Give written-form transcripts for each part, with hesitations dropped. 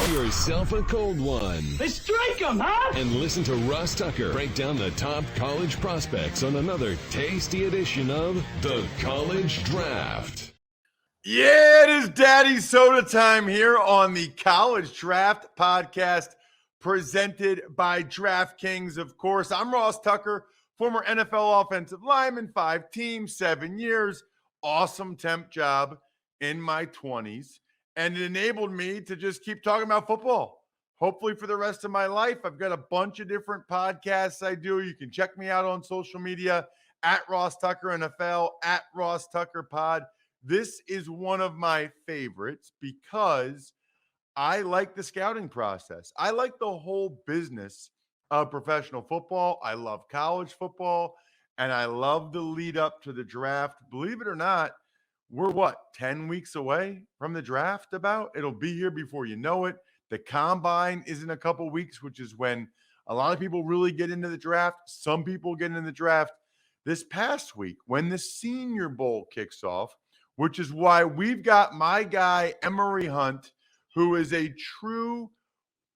yourself a cold one. Let's strike 'em, huh? And listen to Ross Tucker break down the top college prospects on another tasty edition of The College Draft. Yeah, it is Daddy Soda time here on the College Draft Podcast presented by DraftKings. Of course, I'm Ross Tucker, former NFL offensive lineman, 5 teams, 7 years, awesome temp job in my 20s. And it enabled me to just keep talking about football, hopefully for the rest of my life. I've got a bunch of different podcasts I do. You can check me out on social media at Ross Tucker NFL, at Ross Tucker Pod. This is one of my favorites because I like the scouting process. I like the whole business of professional football. I love college football, and I love the lead up to the draft. Believe it or not, we're 10 weeks away from the draft about? It'll be here before you know it. The combine is in a couple weeks, which is when a lot of people really get into the draft. Some people get into the draft this past week when the Senior Bowl kicks off, which is why we've got my guy, Emory Hunt, who is a true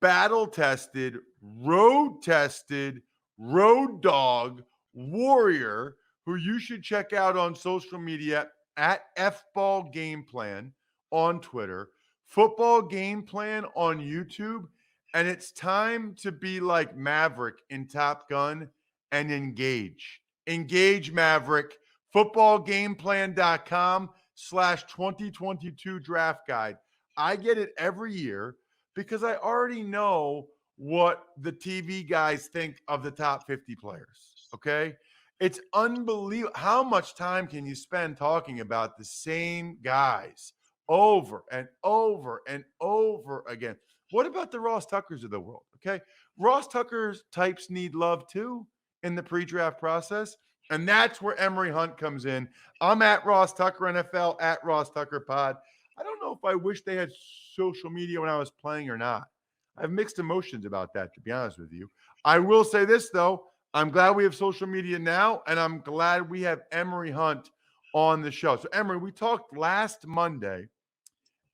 battle-tested, road-tested, road dog warrior who you should check out on social media at FBall Game Plan on Twitter, Football Game Plan on YouTube, and it's time to be like Maverick in Top Gun and engage. Engage, Maverick. FootballGamePlan.com/2022 draft guide. I get it every year because I already know what the TV guys think of the top 50 players, okay? It's unbelievable. How much time can you spend talking about the same guys over and over and over again? What about the Ross Tuckers of the world, okay? Ross Tucker's types need love too in the pre-draft process, and that's where Emory Hunt comes in. I'm at Ross Tucker NFL, at Ross Tucker Pod. I don't know if I wish they had social media when I was playing or not. I have mixed emotions about that, to be honest with you. I will say this, though. I'm glad we have social media now, and I'm glad we have Emory Hunt on the show. So, Emory, we talked last Monday,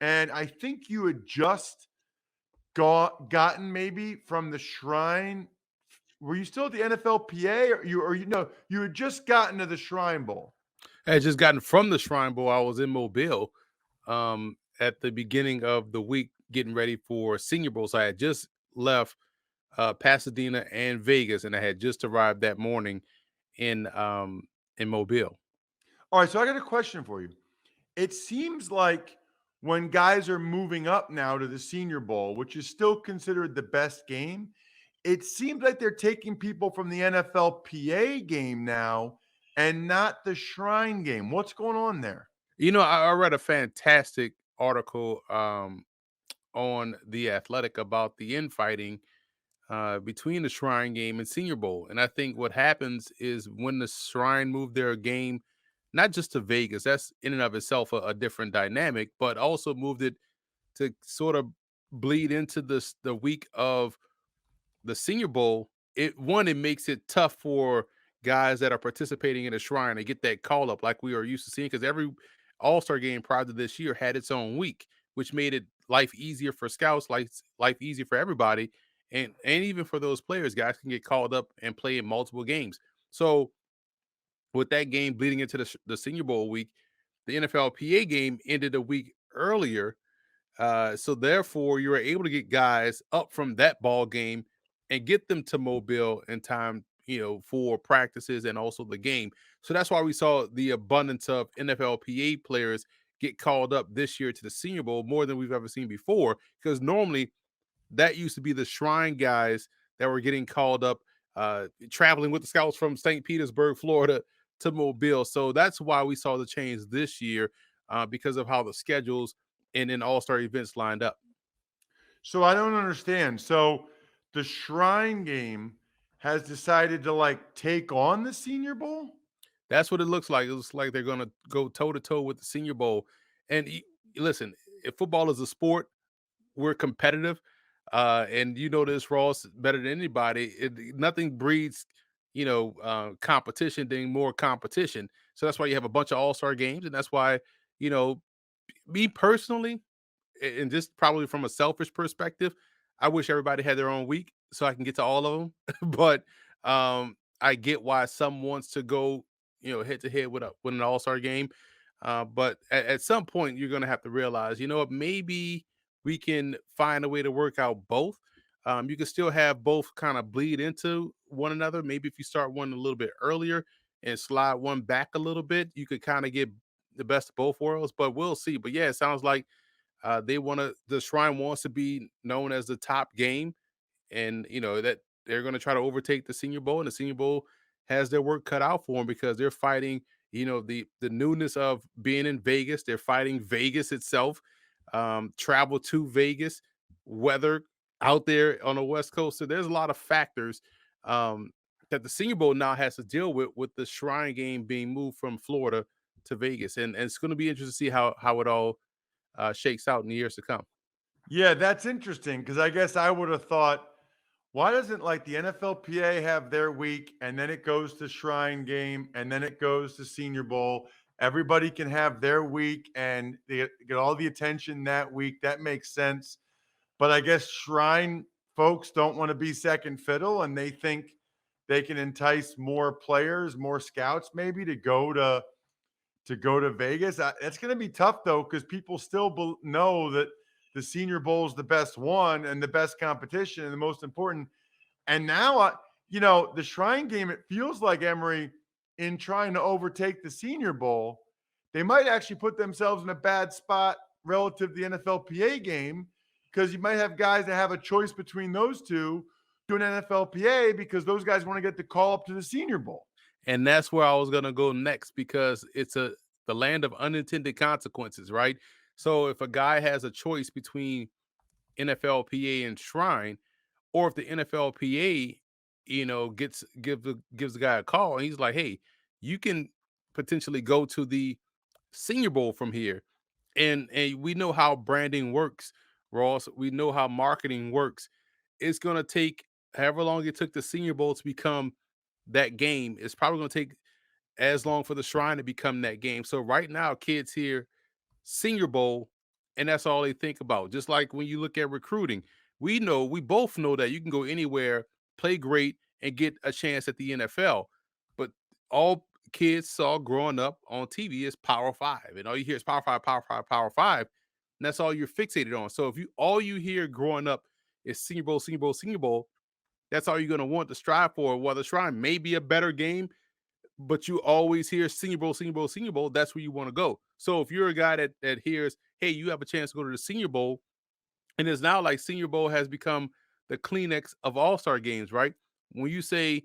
and I think you had just gotten maybe from the Shrine. Were you still at the NFLPA, or you had just gotten to the Shrine Bowl? I had just gotten from the Shrine Bowl. I was in Mobile at the beginning of the week getting ready for Senior Bowl. So I had just left Pasadena and Vegas, and I had just arrived that morning in Mobile. All right, so I got a question for you. It seems like when guys are moving up now to the Senior Bowl, which is still considered the best game, it seems like they're taking people from the NFLPA game now and not the Shrine game. What's going on there? You know, I read a fantastic article on The Athletic about the infighting between the Shrine game and Senior Bowl. And I think what happens is when the Shrine moved their game, not just to Vegas, that's in and of itself a different dynamic, but also moved it to sort of bleed into the week of the Senior Bowl. It makes it tough for guys that are participating in the Shrine to get that call up like we are used to seeing, because every All-Star game prior to this year had its own week, which made it life easier for scouts, life easier for everybody. And even for those players, guys can get called up and play in multiple games. So with that game bleeding into the Senior Bowl week, the NFLPA game ended a week earlier. So therefore, you were able to get guys up from that ball game and get them to Mobile in time, for practices and also the game. So that's why we saw the abundance of NFLPA players get called up this year to the Senior Bowl more than we've ever seen before, because normally that used to be the Shrine guys that were getting called up, traveling with the scouts from St. Petersburg, Florida to Mobile. So that's why we saw the change this year, because of how the schedules and then all-star events lined up. So I don't understand. So the Shrine game has decided to take on the Senior Bowl? That's what it looks like. It looks like they're going to go toe-to-toe with the Senior Bowl. And listen, if football is a sport, we're competitive. And you know this, Ross, better than anybody. Nothing breeds, competition than more competition. So that's why you have a bunch of all-star games. And that's why, me personally, and just probably from a selfish perspective, I wish everybody had their own week so I can get to all of them. But I get why some wants to go, head to head with an all-star game. But at some point, you're going to have to realize, what, maybe we can find a way to work out both. You can still have both kind of bleed into one another. Maybe if you start one a little bit earlier and slide one back a little bit, you could kind of get the best of both worlds. But we'll see. But yeah, it sounds like the Shrine wants to be known as the top game, and that they're going to try to overtake the Senior Bowl, and the Senior Bowl has their work cut out for them because they're fighting the newness of being in Vegas. They're fighting Vegas itself, travel to Vegas, weather out there on the West Coast. So there's a lot of factors that the Senior Bowl now has to deal with the Shrine game being moved from Florida to Vegas, and it's going to be interesting to see how it all shakes out in the years to come. Yeah, that's interesting because I guess I would have thought, why doesn't like the NFLPA have their week and then it goes to Shrine Game and then it goes to Senior Bowl? Everybody can have their week and they get all the attention that week. That makes sense. But I guess Shrine folks don't want to be second fiddle and they think they can entice more players, more scouts maybe to go to Vegas. It's going to be tough though because people still know that the Senior Bowl is the best one and the best competition and the most important. And now, the Shrine Game, it feels like, Emory, in trying to overtake the Senior Bowl, they might actually put themselves in a bad spot relative to the NFLPA game because you might have guys that have a choice between those two doing NFLPA because those guys want to get the call up to the Senior Bowl. And that's where I was going to go next because it's the land of unintended consequences, right? So if a guy has a choice between NFLPA and Shrine, or if the NFLPA, gives the guy a call and he's like, hey, you can potentially go to the Senior Bowl from here. And we know how branding works, Ross. We know how marketing works. It's going to take however long it took the Senior Bowl to become that game. It's probably going to take as long for the Shrine to become that game. So right now, kids hear Senior Bowl, and that's all they think about. Just like when you look at recruiting, we both know that you can go anywhere, play great, and get a chance at the NFL. But all kids saw growing up on TV is Power Five, and all you hear is Power Five, Power Five, Power Five, and that's all you're fixated on. So if all you hear growing up is Senior Bowl, Senior Bowl, Senior Bowl, that's all you're going to want to strive for. While the Shrine may be a better game, but you always hear Senior Bowl, Senior Bowl, Senior Bowl, that's where you want to go. So if you're a guy that hears, hey, you have a chance to go to the Senior Bowl, and it's now like Senior Bowl has become the Kleenex of all-star games, right? When you say,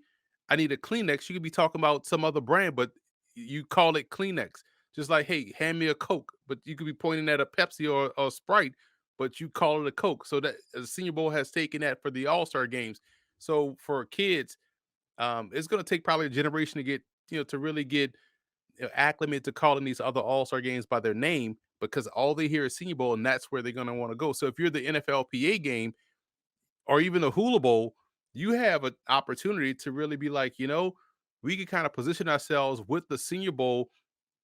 I need a Kleenex, you could be talking about some other brand, but you call it Kleenex. Just like, hey, hand me a Coke, but you could be pointing at a Pepsi or a Sprite, but you call it a Coke. So that the Senior Bowl has taken that for the all-star games. So for kids, it's going to take probably a generation to get, to really get acclimated to calling these other all-star games by their name because all they hear is Senior Bowl, and that's where they're going to want to go. So if you're the NFLPA game or even the Hula Bowl, you have an opportunity to really be like, we can kind of position ourselves with the Senior Bowl,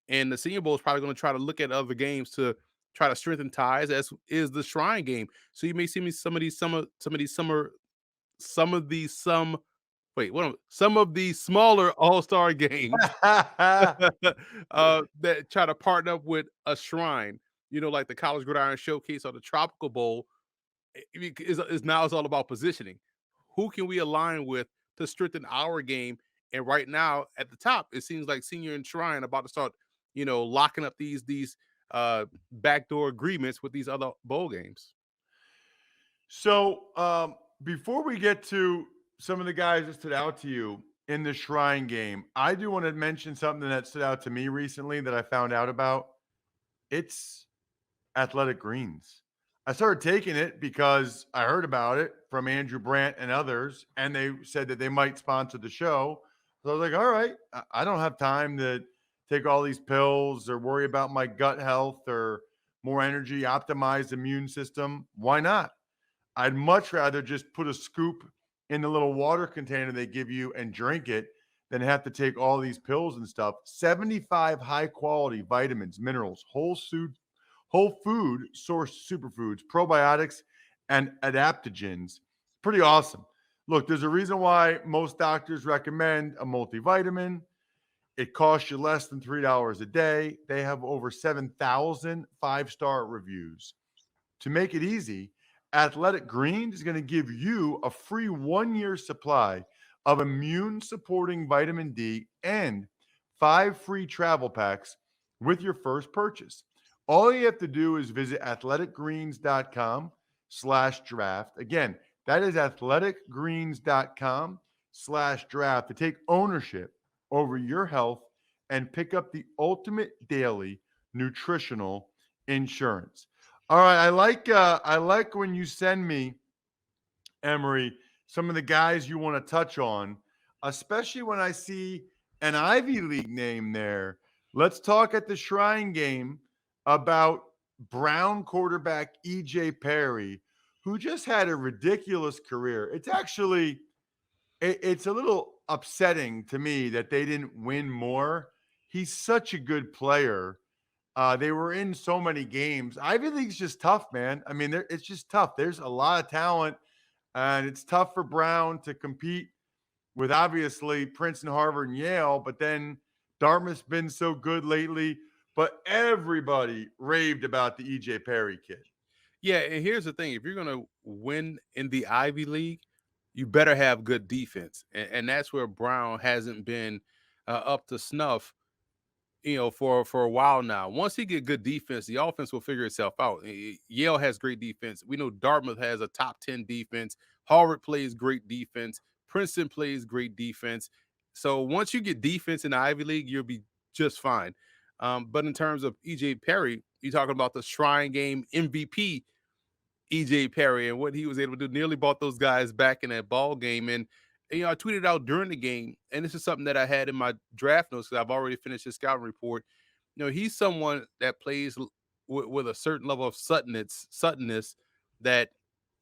and the Senior Bowl is probably going to try to look at other games to try to strengthen ties, as is the Shrine game. So you may see me some of these smaller all-star games that try to partner up with a Shrine, like the College Gridiron Showcase or the Tropical Bowl. Is now it's all about positioning. Who can we align with to strengthen our game? And right now at the top, it seems like Senior and Shrine about to start, locking up these backdoor agreements with these other bowl games. So before we get to some of the guys that stood out to you in the Shrine game, I do want to mention something that stood out to me recently that I found out about. It's athletic greens. I started taking it because I heard about it from Andrew Brandt and others, and they said that they might sponsor the show. So I was like, all right, I don't have time to take all these pills or worry about my gut health or more energy, optimized immune system. Why not? I'd much rather just put a scoop in the little water container they give you and drink it than have to take all these pills and stuff. 75 high quality vitamins, minerals, whole food sourced superfoods, probiotics, and adaptogens. Pretty awesome. Look, there's a reason why most doctors recommend a multivitamin. It costs you less than $3 a day. They have over 7,000 five-star reviews. To make it easy, Athletic Greens is going to give you a free 1 year supply of immune supporting vitamin D and 5 free travel packs with your first purchase. All you have to do is visit athleticgreens.com/draft. Again, that is athleticgreens.com/draft to take ownership over your health and pick up the ultimate daily nutritional insurance. All right, I like when you send me, Emory, some of the guys you want to touch on, especially when I see an Ivy League name there. Let's talk at the Shrine Game about Brown quarterback EJ Perry, who just had a ridiculous career. It's a little upsetting to me that they didn't win more. He's such a good player. They were in so many games. Ivy League's just tough, man. I mean, it's just tough. There's a lot of talent, and it's tough for Brown to compete with obviously Princeton, Harvard, and Yale. But then Dartmouth's been so good lately. But everybody raved about the EJ Perry kid. Yeah, and here's the thing: if you're going to win in the Ivy League, you better have good defense, and that's where Brown hasn't been up to snuff. For a while now. Once he get good defense, the offense will figure itself out. Yale has great defense. We know Dartmouth has a top 10 defense. Harvard plays great defense. Princeton plays great defense. So once you get defense in the Ivy League, you'll be just fine. But in terms of EJ Perry, you're talking about the Shrine Game MVP EJ Perry and what he was able to do. Nearly brought those guys back in that ball game. And I tweeted out during the game, and this is something that I had in my draft notes because I've already finished his scouting report. He's someone that plays with a certain level of suddenness that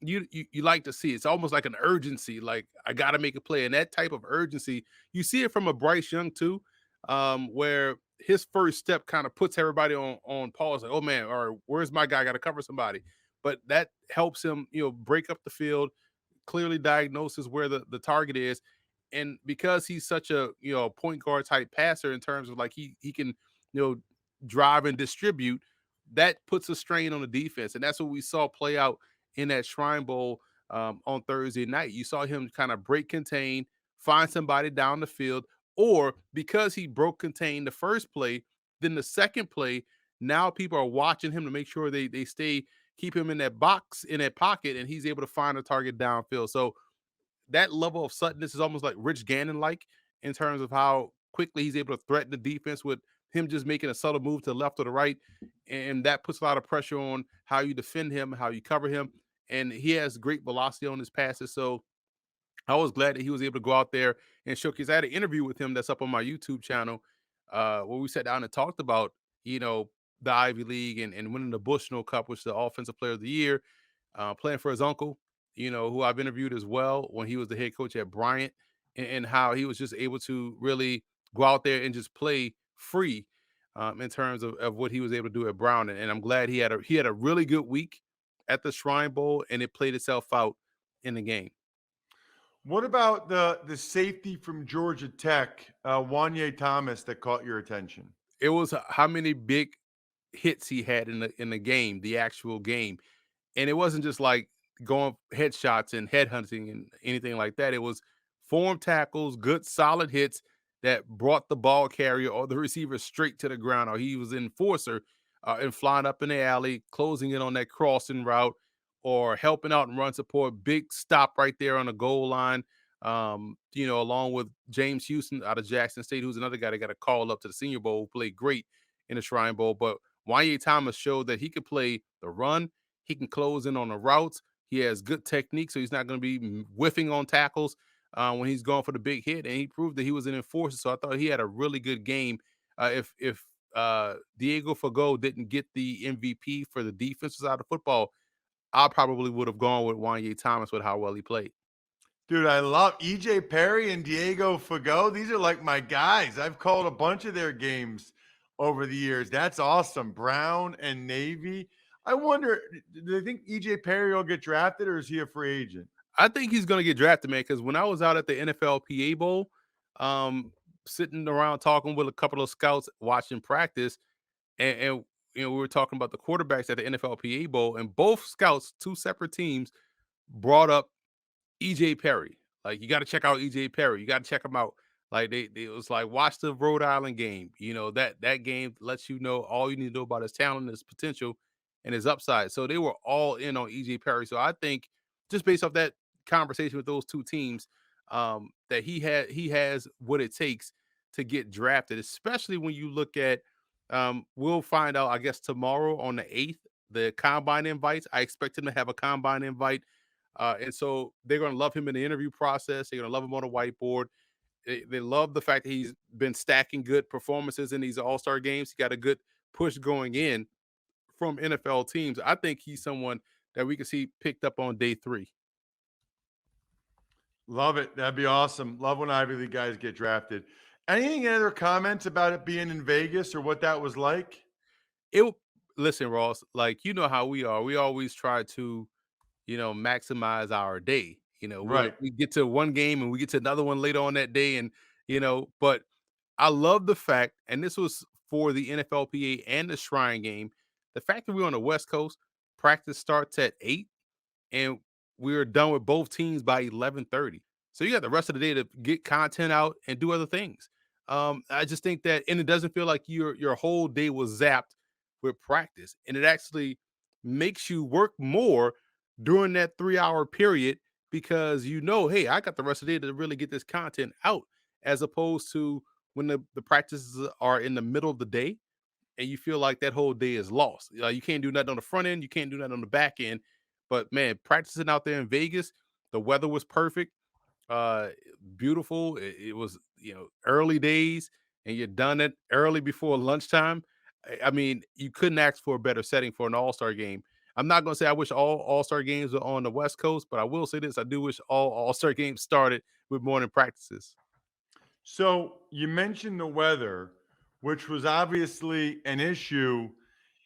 you like to see. It's almost like an urgency, like I got to make a play, and that type of urgency you see it from a Bryce Young too, where his first step kind of puts everybody on pause, like, oh man, or where's my guy? Got to cover somebody. But that helps him, break up the field, clearly diagnoses where the target is. And because he's such a, point guard type passer in terms of like he can, drive and distribute, that puts a strain on the defense. And that's what we saw play out in that Shrine Bowl on Thursday night. You saw him kind of break contain, find somebody down the field, or because he broke contain the first play, then the second play, now people are watching him to make sure they keep him in that box, in that pocket, and he's able to find a target downfield. So that level of suddenness is almost like Rich Gannon-like in terms of how quickly he's able to threaten the defense with him just making a subtle move to the left or the right. And that puts a lot of pressure on how you defend him, how you cover him. And he has great velocity on his passes. So I was glad that he was able to go out there and showcase. I had an interview with him that's up on my YouTube channel where we sat down and talked about, the Ivy League and winning the Bushnell Cup, which is the Offensive Player of the Year, playing for his uncle, who I've interviewed as well when he was the head coach at Bryant, and how he was just able to really go out there and just play free in terms of what he was able to do at Brown. And I'm glad he had a really good week at the Shrine Bowl, and it played itself out in the game. What about the safety from Georgia Tech, Juanyeh Thomas, that caught your attention? It was how many big hits he had in the game, the actual game. And it wasn't just like going headshots and headhunting and anything like that. It was form tackles, good solid hits that brought the ball carrier or the receiver straight to the ground, or he was an enforcer and flying up in the alley, closing it on that crossing route, or helping out and run support. Big stop right there on the goal line. Along with James Houston out of Jackson State, who's another guy that got a call up to the Senior Bowl, who played great in the Shrine Bowl. But Juanyeh Thomas showed that he could play the run. He can close in on the routes. He has good technique, so he's not going to be whiffing on tackles when he's going for the big hit. And he proved that he was an enforcer. So I thought he had a really good game. If Diego Fagot didn't get the MVP for the defensive side of football, I probably would have gone with Juanyeh Thomas with how well he played. Dude, I love EJ Perry and Diego Fagot. These are like my guys. I've called a bunch of their games over the years. That's awesome. Brown and Navy. I wonder, do they think EJ Perry will get drafted, or is he a free agent? I think he's going to get drafted, man. Because when I was out at the NFLPA Bowl, um, sitting around talking with a couple of scouts, watching practice, and we were talking about the quarterbacks at the NFLPA Bowl, and both scouts, two separate teams, brought up EJ Perry. Like, you got to check out EJ Perry. You got to check him out. Like they it was like, watch the Rhode Island game. That game lets you know all you need to know about his talent, his potential, and his upside. So they were all in on EJ Perry. So I think just based off that conversation with those two teams, that he has what it takes to get drafted. Especially when you look at, we'll find out, I guess, tomorrow on the 8th, the combine invites. I expect him to have a combine invite, and so they're going to love him in the interview process. They're going to love him on the whiteboard. They love the fact that he's been stacking good performances in these All-Star games. He got a good push going in from NFL teams. I think he's someone that we can see picked up on day 3. Love it. That'd be awesome. Love when Ivy League guys get drafted. Any other comments about it being in Vegas or what that was like? It Listen, Ross, like, you know how we are. We always try to, maximize our day. Right. We get to one game and we get to another one later on that day, and but I love the fact, and this was for the NFLPA and the Shrine game, the fact that we're on the West Coast, practice starts at 8, and we were done with both teams by 11:30. So you got the rest of the day to get content out and do other things. I just think that, and it doesn't feel like your whole day was zapped with practice, and it actually makes you work more during that 3-hour period, because hey, I got the rest of the day to really get this content out, as opposed to when the practices are in the middle of the day and you feel like that whole day is lost. You can't do nothing on the front end, you can't do nothing on the back end. But man, practicing out there in Vegas, the weather was perfect, uh, beautiful. It was, early days, and you're done it early before lunchtime. I mean, you couldn't ask for a better setting for an All-Star game. I'm not going to say I wish all All-Star games were on the West Coast, but I will say this: I do wish all All-Star games started with morning practices. So you mentioned the weather, which was obviously an issue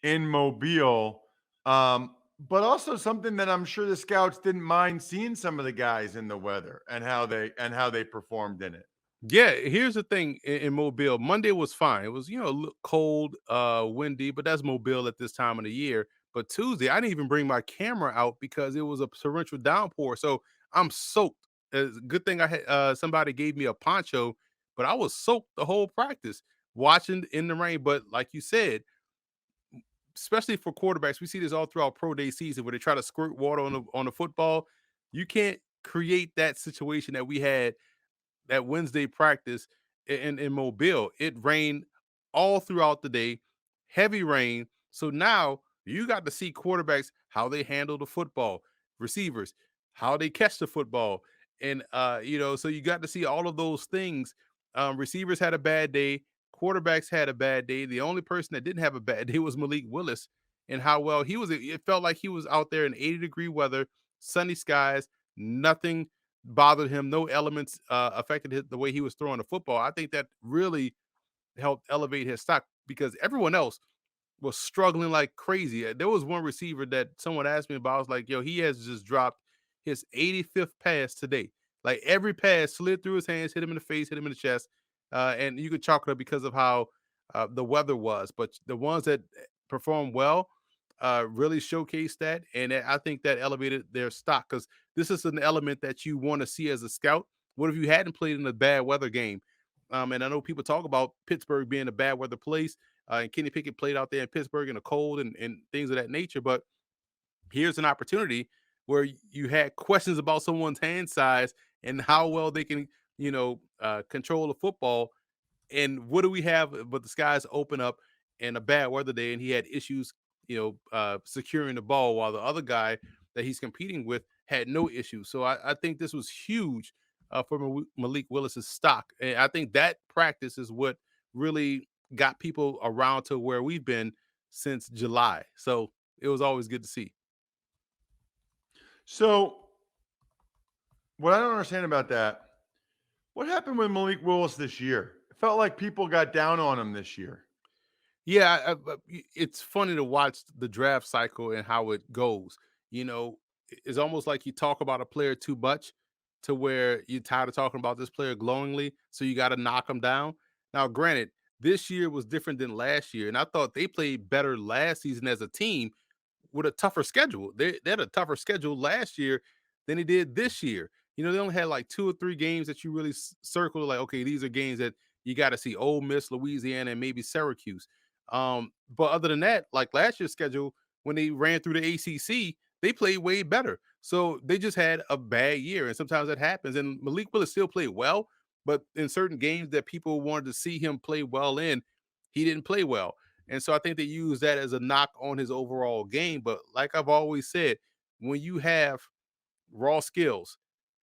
in Mobile, but also something that I'm sure the scouts didn't mind seeing some of the guys in the weather and how they performed in it. Yeah, here's the thing in Mobile. Monday was fine. It was, a little cold, windy, but that's Mobile at this time of the year. But Tuesday, I didn't even bring my camera out because it was a torrential downpour. So I'm soaked. It's a good thing I had somebody gave me a poncho, but I was soaked the whole practice watching in the rain. But like you said, especially for quarterbacks, we see this all throughout pro day season where they try to squirt water on the football. You can't create that situation that we had that Wednesday practice in Mobile. It rained all throughout the day, heavy rain. So now you got to see quarterbacks, how they handle the football, receivers, how they catch the football. And so you got to see all of those things. Receivers had a bad day, quarterbacks had a bad day. The only person that didn't have a bad day was Malik Willis, and how well he was. It felt like he was out there in 80-degree weather, sunny skies, nothing bothered him. No elements affected the way he was throwing the football. I think that really helped elevate his stock, because everyone else was struggling like crazy. There was one receiver that someone asked me about. I was like, yo, he has just dropped his 85th pass today. Like, every pass slid through his hands, hit him in the face, hit him in the chest. And you could chalk it up because of how the weather was. But the ones that performed well really showcased that. And I think that elevated their stock, because this is an element that you want to see as a scout. What if you hadn't played in a bad weather game? And I know people talk about Pittsburgh being a bad weather place, and Kenny Pickett played out there in Pittsburgh in the cold and things of that nature. But here's an opportunity where you had questions about someone's hand size and how well they can, control the football. And what do we have but the skies open up and a bad weather day, and he had issues, securing the ball, while the other guy that he's competing with had no issues. So I think this was huge for Malik Willis's stock. And I think that practice is what really got people around to where we've been since July. So it was always good to see. So what I don't understand about that, what happened with Malik Willis this year? It felt like people got down on him this year. Yeah, it's funny to watch the draft cycle and how it goes. You know, it's almost like you talk about a player too much to where you're tired of talking about this player glowingly, so you got to knock them down. Now, granted, this year was different than last year, and I thought they played better last season as a team with a tougher schedule. They had a tougher schedule last year than they did this year. You know, they only had like 2 or 3 games that you really circle like, okay, these are games that you got to see: Ole Miss, Louisiana, and maybe Syracuse. But other than that, like last year's schedule, when they ran through the ACC, they played way better. So they just had a bad year, and sometimes that happens. And Malik Willis still played well, but in certain games that people wanted to see him play well in, he didn't play well. And so I think they use that as a knock on his overall game. But like I've always said, when you have raw skills,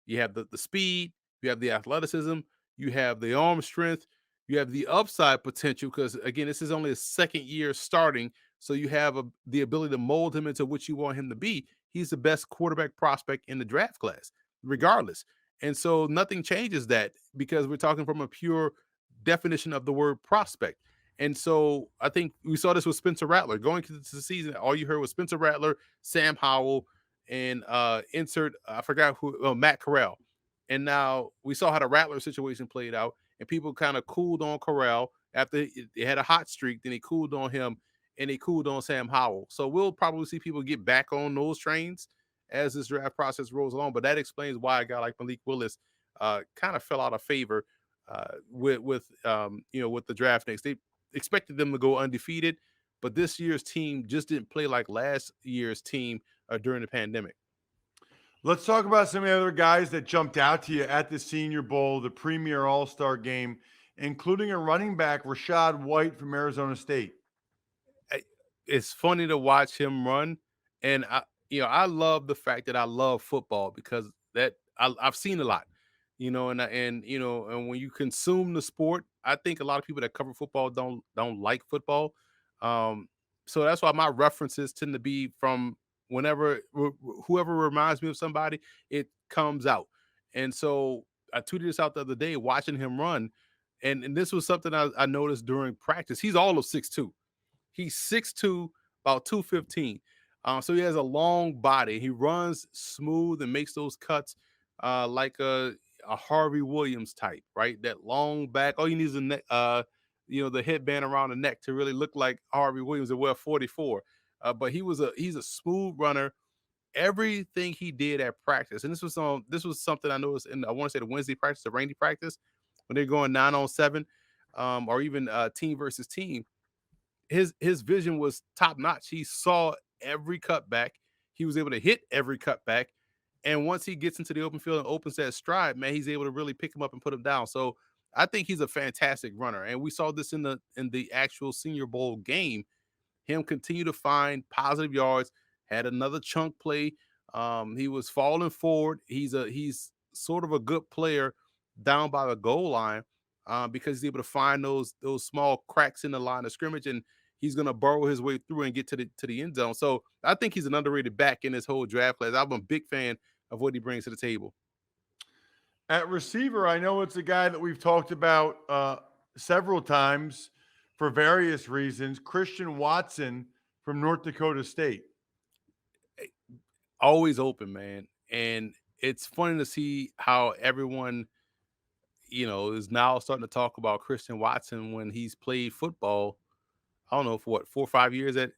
you have the speed, you have the athleticism, you have the arm strength, you have the upside potential. Because again, this is only a second year starting, so you have the ability to mold him into what you want him to be. He's the best quarterback prospect in the draft class, regardless. And so nothing changes that because we're talking from a pure definition of the word prospect. And so I think we saw this with Spencer Rattler going into the season. All you heard was Spencer Rattler, Sam Howell, and insert I forgot who Matt Corral. And now we saw how the Rattler situation played out, and people kind of cooled on Corral after they had a hot streak. Then they cooled on him, and they cooled on Sam Howell. So we'll probably see people get back on those trains as this draft process rolls along. But that explains why a guy like Malik Willis kind of fell out of favor with the draft next. They expected them to go undefeated, but this year's team just didn't play like last year's team during the pandemic. Let's talk about some of the other guys that jumped out to you at the Senior Bowl, the premier All-Star game, including a running back, Rashaad White from Arizona State. It's funny to watch him run, and I love the fact that I love football because I've seen a lot, and when you consume the sport, I think a lot of people that cover football don't like football, so that's why my references tend to be from whenever whoever reminds me of somebody, it comes out, and so I tweeted this out the other day watching him run, and this was something I noticed during practice. He's all of 6'2". He's 6'2", about 215. So he has a long body. He runs smooth and makes those cuts like a Harvey Williams type, right? That long back. All you need is a neck, the headband around the neck to really look like Harvey Williams and wear 44. But he's a smooth runner. Everything he did at practice, and this was something I noticed in I want to say the Wednesday practice, the rainy practice, when they're going 9-on-7, or even team versus team. His vision was top notch. He saw every cutback. He was able to hit every cutback. And once he gets into the open field and opens that stride, man, he's able to really pick him up and put him down. So I think he's a fantastic runner. And we saw this in the actual Senior Bowl game. Him continue to find positive yards, had another chunk play. He was falling forward. He's sort of a good player down by the goal line because he's able to find those small cracks in the line of scrimmage, and he's going to burrow his way through and get to the end zone. So I think he's an underrated back in this whole draft class. I'm a big fan of what he brings to the table. At receiver, I know it's a guy that we've talked about several times for various reasons. Christian Watson from North Dakota State. Always open, man. And it's funny to see how everyone, is now starting to talk about Christian Watson when he's played football. I don't know, for what, 4 or 5 years at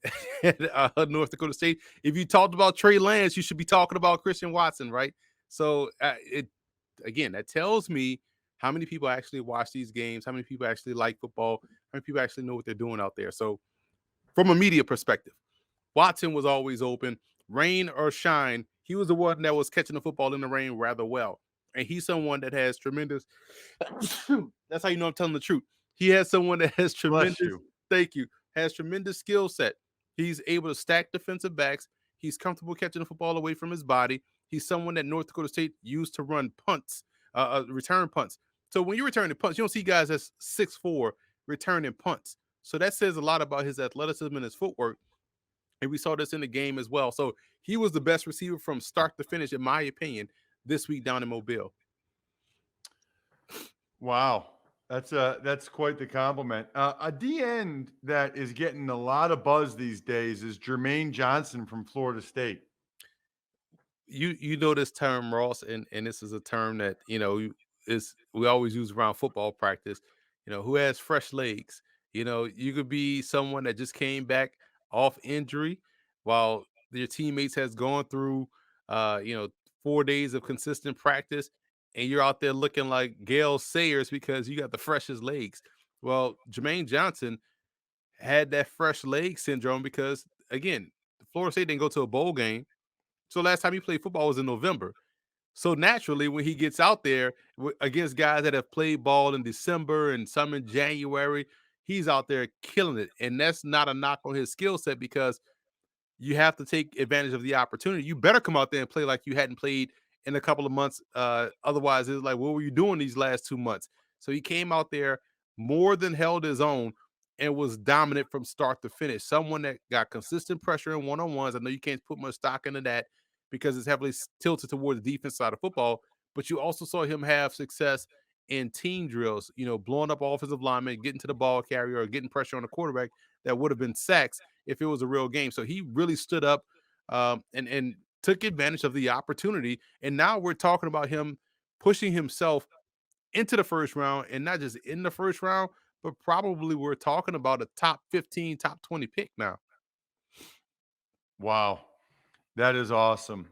North Dakota State. If you talked about Trey Lance, you should be talking about Christian Watson, right? So that tells me how many people actually watch these games, how many people actually like football, how many people actually know what they're doing out there. So from a media perspective, Watson was always open, rain or shine. He was the one that was catching the football in the rain rather well. And he's someone that has tremendous, that's how you know I'm telling the truth. He has someone that has tremendous, thank you, has tremendous skill set. He's able to stack defensive backs. He's comfortable catching the football away from his body. He's someone that North Dakota State used to run punts, return punts. So when you return the punts, you don't see guys that's 6'4" returning punts. So that says a lot about his athleticism and his footwork. And we saw this in the game as well. So he was the best receiver from start to finish, in my opinion, this week down in Mobile. Wow. That's quite the compliment. A D end that is getting a lot of buzz these days is Jermaine Johnson from Florida State. You know this term, Ross, and this is a term that is we always use around football practice. Who has fresh legs? You could be someone that just came back off injury, while your teammates has gone through, 4 days of consistent practice, and you're out there looking like Gale Sayers because you got the freshest legs. Well, Jermaine Johnson had that fresh leg syndrome because, again, Florida State didn't go to a bowl game. So last time he played football was in November. So naturally, when he gets out there against guys that have played ball in December and some in January, he's out there killing it. And that's not a knock on his skill set, because you have to take advantage of the opportunity. You better come out there and play like you hadn't played in a couple of months. Otherwise, it's like, what were you doing these last 2 months? So he came out there, more than held his own, and was dominant from start to finish. Someone that got consistent pressure in one-on-ones. I know you can't put much stock into that because it's heavily tilted towards the defense side of football, but you also saw him have success in team drills, blowing up offensive linemen, getting to the ball carrier, or getting pressure on the quarterback that would have been sacks if it was a real game. So he really stood up and took advantage of the opportunity. And now we're talking about him pushing himself into the first round, and not just in the first round, but probably we're talking about a top 15, top 20 pick now. Wow. That is awesome.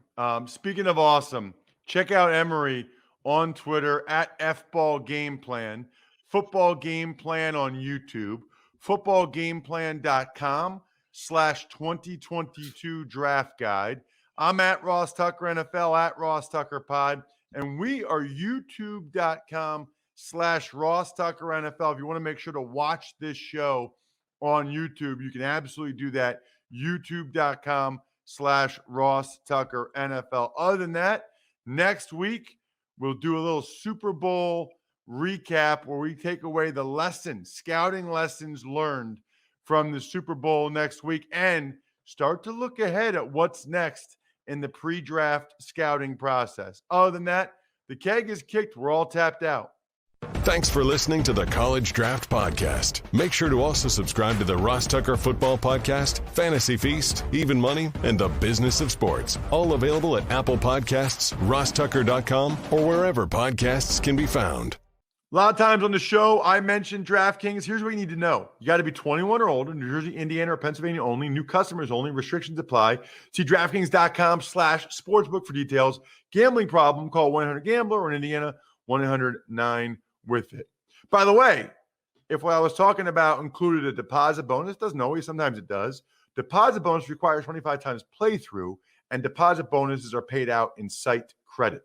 Speaking of awesome, check out Emory on Twitter at FBallGamePlan, Football Game Plan on YouTube, footballgameplan.com/2022 draft guide. I'm at Ross Tucker NFL, at Ross Tucker Pod, and we are youtube.com/Ross Tucker NFL. If you want to make sure to watch this show on YouTube, you can absolutely do that. youtube.com/Ross Tucker NFL. Other than that, next week, we'll do a little Super Bowl recap where we take away the lessons, scouting lessons learned from the Super Bowl next week, and start to look ahead at what's next in the pre-draft scouting process. Other than that, the keg is kicked. We're all tapped out. Thanks for listening to the College Draft Podcast. Make sure to also subscribe to the Ross Tucker Football Podcast, Fantasy Feast, Even Money, and The Business of Sports. All available at Apple Podcasts, rosstucker.com, or wherever podcasts can be found. A lot of times on the show, I mentioned DraftKings. Here's what you need to know. You got to be 21 or older, New Jersey, Indiana, or Pennsylvania only. New customers only. Restrictions apply. See DraftKings.com/sportsbook for details. Gambling problem, call 1-800-GAMBLER, or in Indiana, 1-800-9-WITH-IT. By the way, if what I was talking about included a deposit bonus, doesn't always, sometimes it does. Deposit bonus requires 25 times playthrough, and deposit bonuses are paid out in site credit.